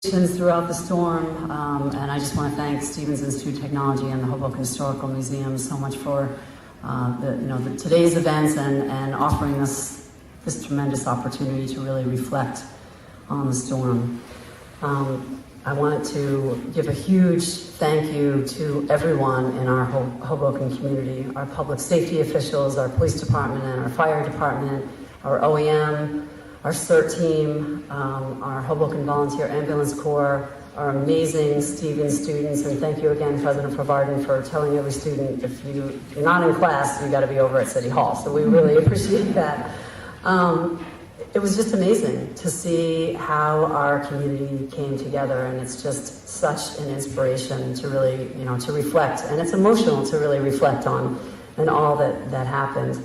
Throughout the storm, and I just want to thank Stevens Institute of Technology and the Hoboken Historical Museum so much for today's events and offering us this tremendous opportunity to really reflect on the storm. I wanted to give a huge thank you to everyone in our Hoboken community, our public safety officials, our police department and our fire department, our OEM, our CERT team, our Hoboken Volunteer Ambulance Corps, our amazing Stevens students, and thank you again, President Farvarden, for telling every student if you're not in class, you got to be over at City Hall. So we really appreciate that. It was just amazing to see how our community came together, and it's just such an inspiration to really, to reflect, and it's emotional to really reflect on and all that happened.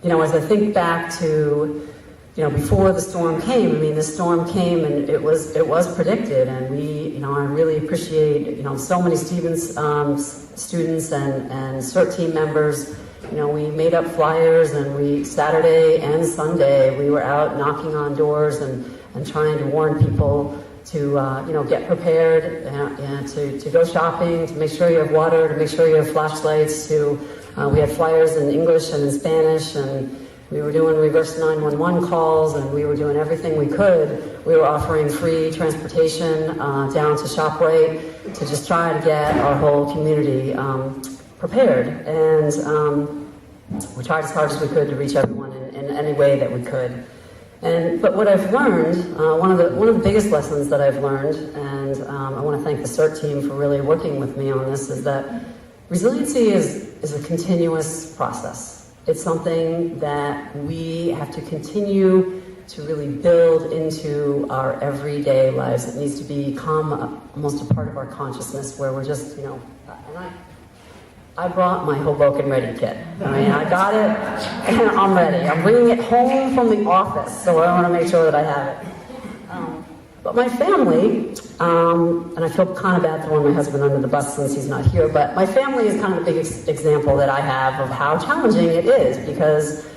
As I think back to, before the storm came, the storm came and it was predicted, and I really appreciate, so many students and CERT team members. We made up flyers, and Saturday and Sunday, we were out knocking on doors and trying to warn people to, get prepared and to go shopping, to make sure you have water, to make sure you have flashlights, we had flyers in English and in Spanish, and we were doing reverse 911 calls, and we were doing everything we could. We were offering free transportation down to ShopRite to just try to get our whole community prepared. And we tried as hard as we could to reach everyone in any way that we could. But what I've learned, one of the biggest lessons that I've learned, and I want to thank the CERT team for really working with me on this, is that resiliency is a continuous process. It's something that we have to continue to really build into our everyday lives. It needs to become almost a part of our consciousness, where we're just, and I brought my Hoboken Ready kit. I got it, and I'm ready. I'm bringing it home from the office, so I want to make sure that I have it. But my family, and I feel kind of bad throwing my husband under the bus since he's not here, but my family is kind of a big example that I have of how challenging it is, because,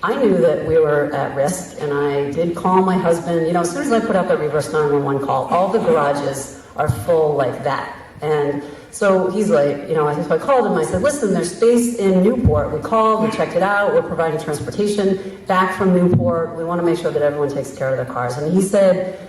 I knew that we were at risk, and I did call my husband. As soon as I put out that reverse 911 call, all the garages are full like that. And so he's like, I called him, I said, listen, there's space in Newport. We called, we checked it out, we're providing transportation back from Newport. We want to make sure that everyone takes care of their cars. And he said,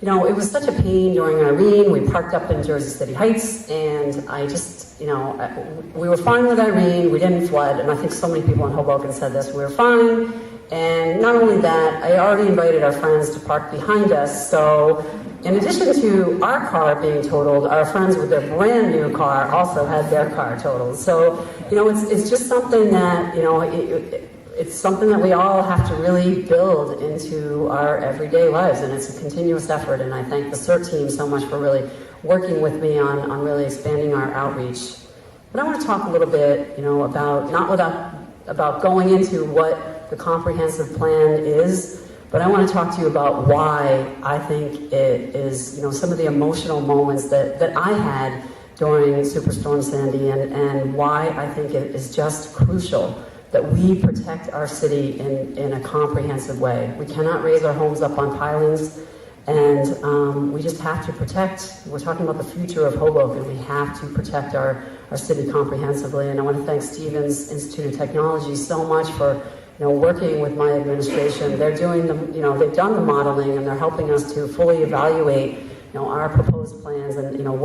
it was such a pain during Irene. We parked up in Jersey City Heights, and I just, we were fine with Irene, we didn't flood, and I think so many people in Hoboken said this, we were fine. And not only that, I already invited our friends to park behind us, so in addition to our car being totaled, our friends with their brand new car also had their car totaled. So, it's just something that, it's something that we all have to really build into our everyday lives, and it's a continuous effort. And I thank the CERT team so much for really working with me on really expanding our outreach. But I want to talk a little bit, about going into what the comprehensive plan is. But I want to talk to you about why I think it is, some of the emotional moments that I had during Superstorm Sandy, and why I think it is just crucial that we protect our city in a comprehensive way. We cannot raise our homes up on pilings, and we just have to protect. We're talking about the future of Hoboken. We have to protect our city comprehensively. And I want to thank Stevens Institute of Technology so much for working with my administration. They're doing they've done the modeling, and they're helping us to fully evaluate, our proposed plans and,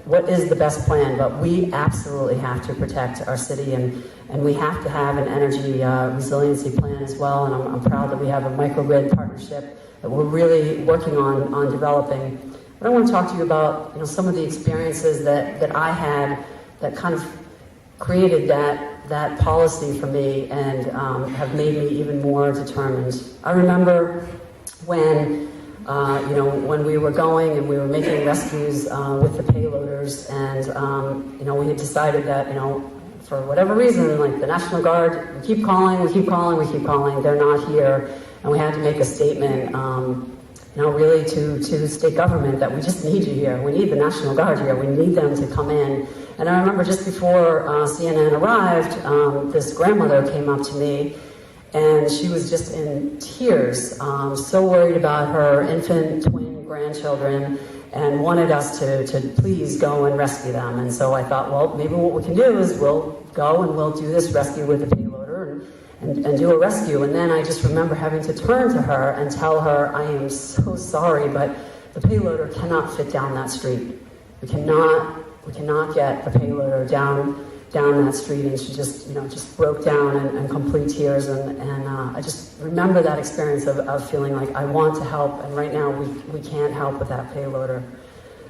what is the best plan. But we absolutely have to protect our city, and we have to have an energy resiliency plan as well. And I'm proud that we have a microgrid partnership that we're really working on developing. But I want to talk to you about, some of the experiences that I had that kind of created that policy for me, and have made me even more determined. I remember when we were going and we were making rescues with the payloaders, and we had decided that, for whatever reason, like the National Guard, we keep calling, they're not here, and we had to make a statement, really to state government that we just need you here. We need the National Guard here. We need them to come in. And I remember just before CNN arrived, this grandmother came up to me, and she was just in tears, so worried about her infant twin grandchildren, and wanted us to please go and rescue them. And so I thought, well, maybe what we can do is we'll go and we'll do this rescue with the payloader and do a rescue. And then I just remember having to turn to her and tell her, I am so sorry, but the payloader cannot fit down that street. We cannot get the payloader down that street. And she just broke down in complete tears. And I just remember that experience of feeling like I want to help, and right now we can't help with that payloader.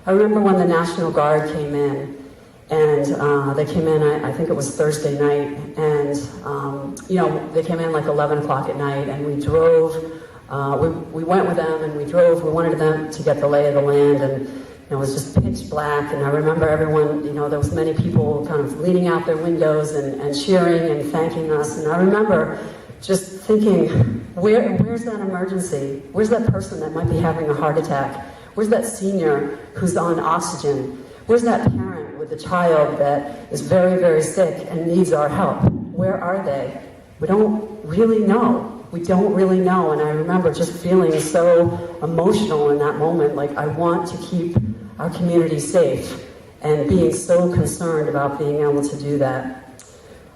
I remember when the National Guard came in, and they came in, I think it was Thursday night, and they came in like 11 o'clock at night, and we drove, we went with them, and we drove. We wanted them to get the lay of the land, and it was just pitch black. And I remember everyone, there was many people kind of leaning out their windows and cheering and thanking us. And I remember just thinking, where's that emergency? Where's that person that might be having a heart attack? Where's that senior who's on oxygen? Where's that parent with a child that is very, very sick and needs our help? Where are they? We don't really know. We don't really know. And I remember just feeling so emotional in that moment, like I want to keep our community safe, and being so concerned about being able to do that.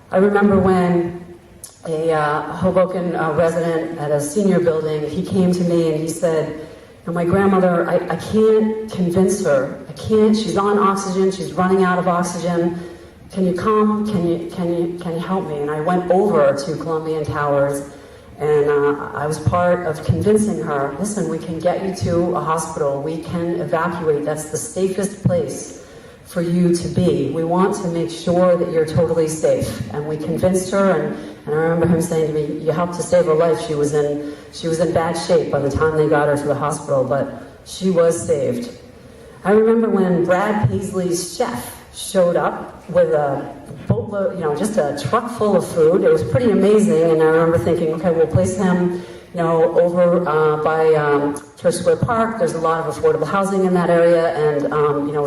I remember when a Hoboken resident at a senior building, he came to me and he said, my grandmother, I can't convince her. I can't, she's on oxygen, she's running out of oxygen. Can you come? Can you help me? And I went over to Columbian Towers, and I was part of convincing her, listen, we can get you to a hospital, we can evacuate, that's the safest place for you to be. We want to make sure that you're totally safe. And we convinced her, and I remember him saying to me, you helped to save her life. She was in bad shape by the time they got her to the hospital, but she was saved. I remember when Brad Paisley's chef showed up with a boatload, just a truck full of food. It was pretty amazing, and I remember thinking, okay, we'll place him, over by Church Square Park. There's a lot of affordable housing in that area, and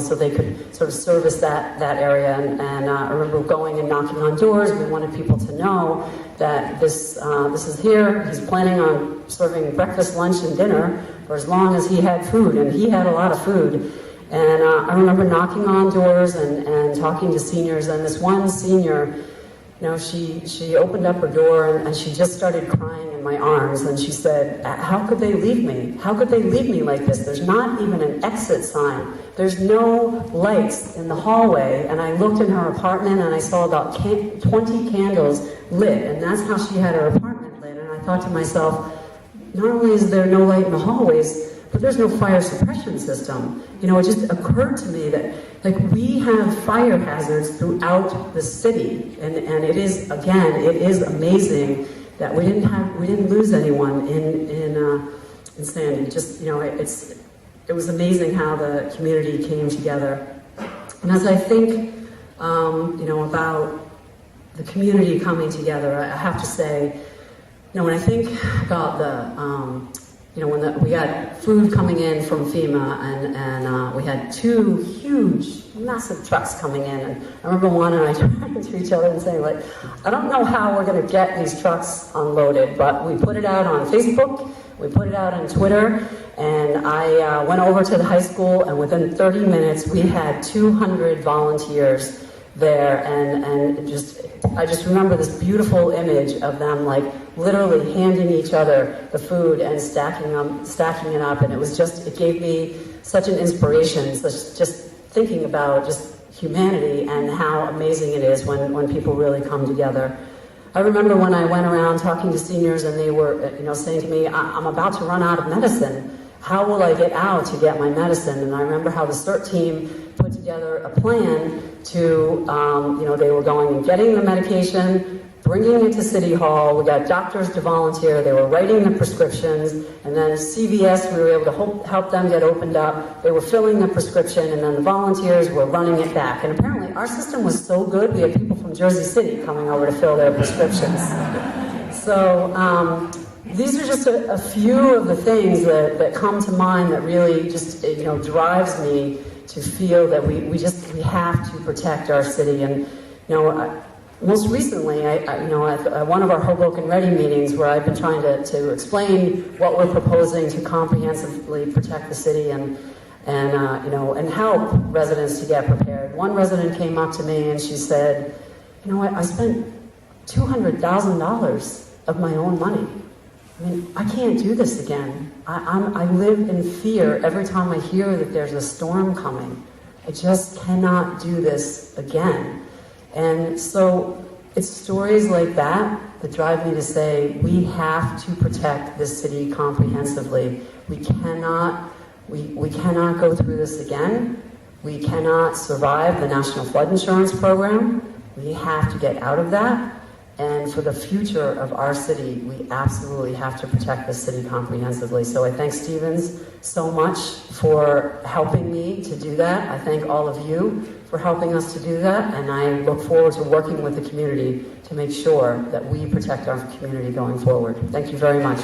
so they could sort of service that area. And I remember going and knocking on doors. We wanted people to know that this is here. He's planning on serving breakfast, lunch, and dinner for as long as he had food, and he had a lot of food. And I remember knocking on doors and talking to seniors, and this one senior, she opened up her door and she just started crying in my arms, and she said, how could they leave me? How could they leave me like this? There's not even an exit sign. There's no lights in the hallway. And I looked in her apartment and I saw about 20 candles lit, and that's how she had her apartment lit. And I thought to myself, not only is there no light in the hallways, but there's no fire suppression system. It just occurred to me that, we have fire hazards throughout the city, and it is amazing that we didn't lose anyone in Sandy. Just it was amazing how the community came together. And as I think about the community coming together, I have to say, when I think about when we had food coming in from FEMA, and we had two huge, massive trucks coming in, and I remember Juan and I turning to each other and saying, I don't know how we're going to get these trucks unloaded, but we put it out on Facebook, we put it out on Twitter, and I went over to the high school, and within 30 minutes we had 200 volunteers there, and I just remember this beautiful image of them literally handing each other the food and stacking it up, and it gave me such an inspiration. So just thinking about just humanity and how amazing it is when people really come together. I remember when I went around talking to seniors, and they were saying to me, I'm about to run out of medicine. How will I get out to get my medicine? And I remember how the CERT team put together a plan to, they were going and getting the medication, bringing it to City Hall. We got doctors to volunteer. They were writing the prescriptions. And then CVS, we were able to help them get opened up. They were filling the prescription, and then the volunteers were running it back. And apparently our system was so good, we had people from Jersey City coming over to fill their prescriptions. So these are just a few of the things that come to mind that really just drives me to feel that we have to protect our city. And most recently, at one of our Hoboken Ready meetings where I've been trying to explain what we're proposing to comprehensively protect the city and help residents to get prepared. One resident came up to me and she said, you know what, I spent $200,000 of my own money. I mean, I can't do this again. I live in fear every time I hear that there's a storm coming. I just cannot do this again. And so it's stories like that that drive me to say we have to protect this city comprehensively. We cannot go through this again. We cannot survive the National Flood Insurance Program. We have to get out of that. And for the future of our city, we absolutely have to protect this city comprehensively. So I thank Stevens so much for helping me to do that. I thank all of you for helping us to do that. And I look forward to working with the community to make sure that we protect our community going forward. Thank you very much.